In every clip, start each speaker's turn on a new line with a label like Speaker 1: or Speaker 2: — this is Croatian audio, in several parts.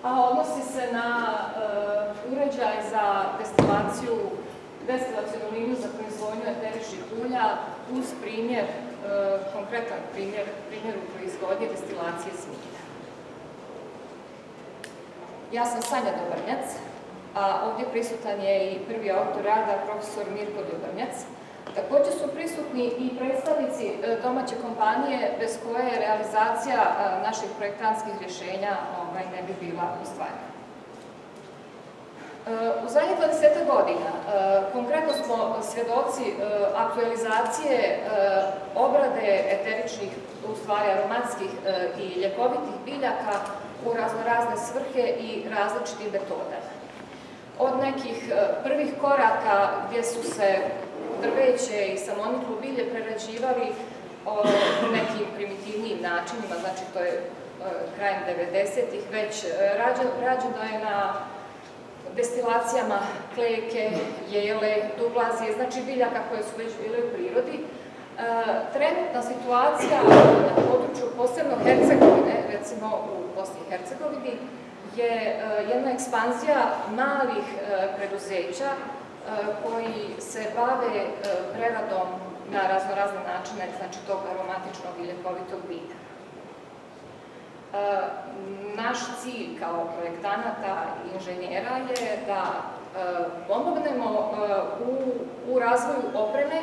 Speaker 1: a odnosi se na uređaj za destilacionu liniju za proizvodnju eteričnih ulja uz primjer, konkretan primjer u proizvodnji destilacije smilja. Ja sam Sanja Dobrnjac, a ovdje prisutan je i prvi autor rada, profesor Mirko Dobrnjac. Također su prisutni i predstavnici domaće kompanije bez koje realizacija naših projektantskih rješenja ne bi bila ostvarena. U zadnjih 20 godina konkretno smo svjedoci aktualizacije obrade eteričnih, u stvari aromatskih i ljekovitih biljaka u raznorazne svrhe i različitim metodama. Od nekih prvih koraka gdje su se drveće i samoniklo bilje prerađivali nekim primitivnijim načinima, znači to je krajem 90-ih, već rađeno je na destilacijama kleke, jele, duglazije, znači biljaka koje su već bile u prirodi. Trenutna situacija na području posebno Hercegovine, recimo u Bosni i Hercegovini, je jedna ekspanzija malih preduzeća koji se bave preradom na raznorazne načine, znači tog aromatičnog i ljekovitog bilja. Naš cilj kao projektanata i inženjera je da pomognemo u razvoju opreme,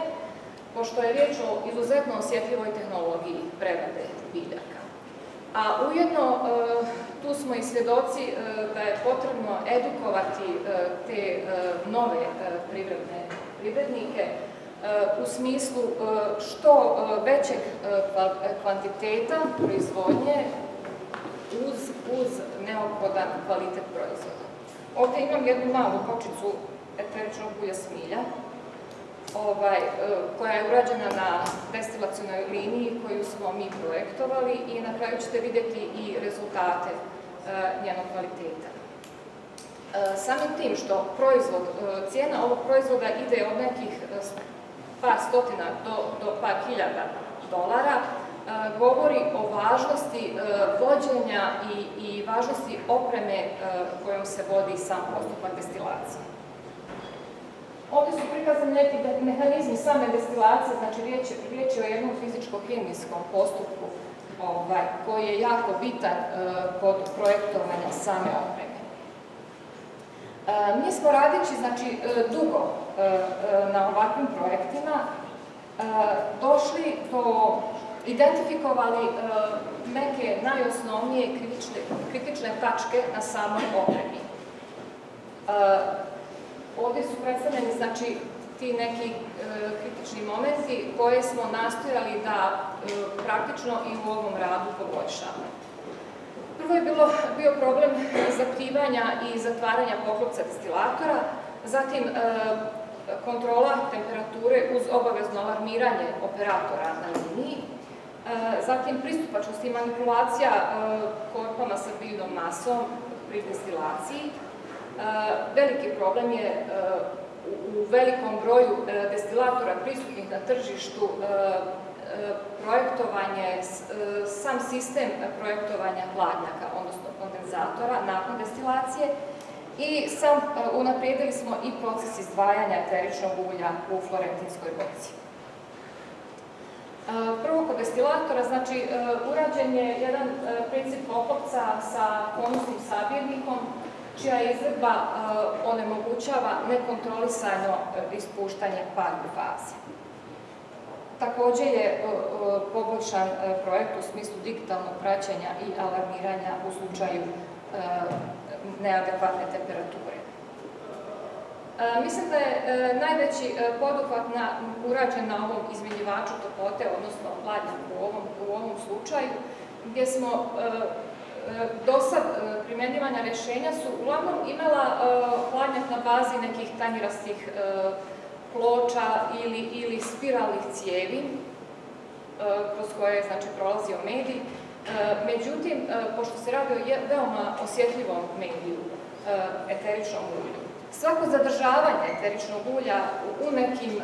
Speaker 1: pošto je riječ o izuzetno osjetljivoj tehnologiji prerade biljaka. A ujedno tu smo i svjedoci da je potrebno edukovati te nove privrednike u smislu što većeg kvantiteta proizvodnje uz neophodan kvalitet proizvoda. Ovdje imam jednu malu kočicu eteričnog ulja smilja, koja je urađena na destilacionoj liniji koju smo mi projektovali i na kraju ćete vidjeti i rezultate njenog kvaliteta. Samim tim što cijena ovog proizvoda ide od nekih par stotina do par hiljada dolara, govori o važnosti vođenja i važnosti opreme kojom se vodi sam postupak destilacije. Ovdje su prikazani neki mehanizmi same destilacije, znači riječ je o jednom fizičko-hemijskom postupku koji je jako bitan kod projektovanja same opreme. Mi smo radeći dugo na ovakvim projektima identifikovali neke najosnovnije kritične tačke na samoj opremi. Ovdje su predstavljeni ti neki kritični momenti koje smo nastojali da praktično i u ovom radu poboljšamo. Prvo je bio problem zatkivanja i zatvaranja poklopca destilatora, zatim kontrola temperature uz obavezno alarmiranje operatora na liniji, zatim pristupačnost i manipulacija korpama sa biljnom masom pri destilaciji. Veliki problem je u velikom broju destilatora prisutnih na tržištu projektovanje, sam sistem projektovanja hladnjaka, odnosno kondenzatora nakon destilacije i unaprijedili smo i proces izdvajanja eteričnog ulja u florentinskoj boci. Prvo kod destilatora, znači urađen je jedan princip poklopca sa konusnim sabirnikom, čija izvedba onemogućava nekontrolisano ispuštanje parne faze. Također je poboljšan projekt u smislu digitalnog praćenja i alarmiranja u slučaju neadekvatne temperature. Mislim da je najveći poduhvat urađen na ovom izmjenjivaču toplote, odnosno hladnjaku u ovom slučaju, gdje smo do sad primjenjivanja rješenja su uglavnom imala hladnjak na bazi nekih tanjirastih ploča ili spiralnih cijevi kroz koje je prolazio medij. Međutim, pošto se radi o veoma osjetljivom mediju, eteričnom ulju, svako zadržavanje eteričnog ulja u nekim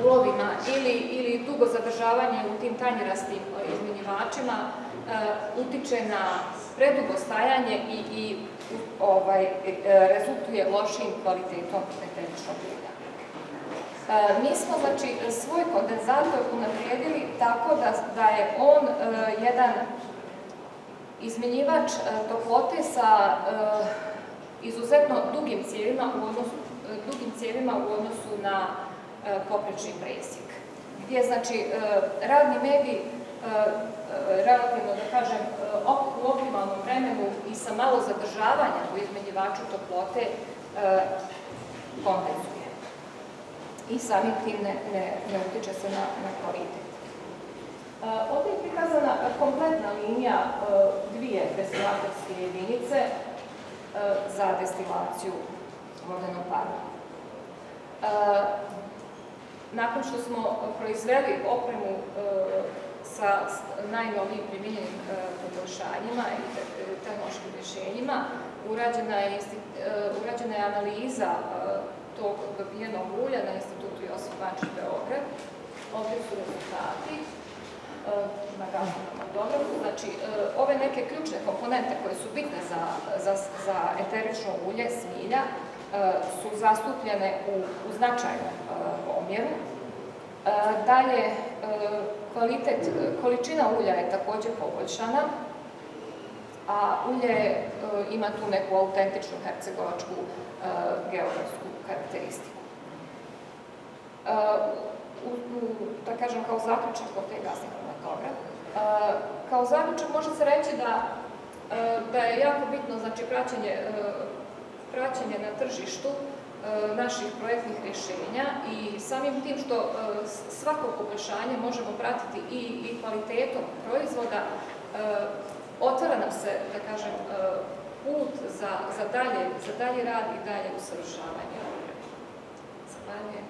Speaker 1: ulovima ili dugo zadržavanje u tim tanjirastim izmjenjivačima utiče na predugo stajanje i rezultuje lošim kvalitetom eteričnog ulja. Mi smo, znači, svoj kondenzator unaprijedili tako da je on jedan izmjenjivač toplote sa izuzetno dugim cijevima u odnosu na poprečni presjek. Gdje, znači, radni medij relativno, da kažem, u optimalnom vremenu i sa malo zadržavanja u izmenjivaču toplote kondenzuje. I samim tim ne utiče se na kvalitet. Ovdje je prikazana kompletna linija dvije destilatorske jedinice za destilaciju vodenog para. Nakon što smo proizveli opremu sa najnovijim primjenjenim poboljšanjima i tehnološkim rješenjima, urađena je analiza tog dobijenog ulja na Institutu Josip Mančić Beograd. Ovdje su rezultati na gastronomom dogovoru. Znači, ove neke ključne komponente koje su bitne za eterično ulje smilja su zastupljene u značajnom omjeru. Dalje, količina ulja je također poboljšana, a ulje ima tu neku autentičnu hercegovačku geografsku karakteristiku. Da kažem, kao zaključak od te gasne kromatogra. Kao zaključak može se reći da je jako bitno, znači, praćenje na tržištu naših projektnih rješenja i samim tim što svako poboljšanje možemo pratiti i kvalitetom proizvoda, otvara nam se, da kažem, put za dalji rad i dalje usavršavanje. Zahvaljujem.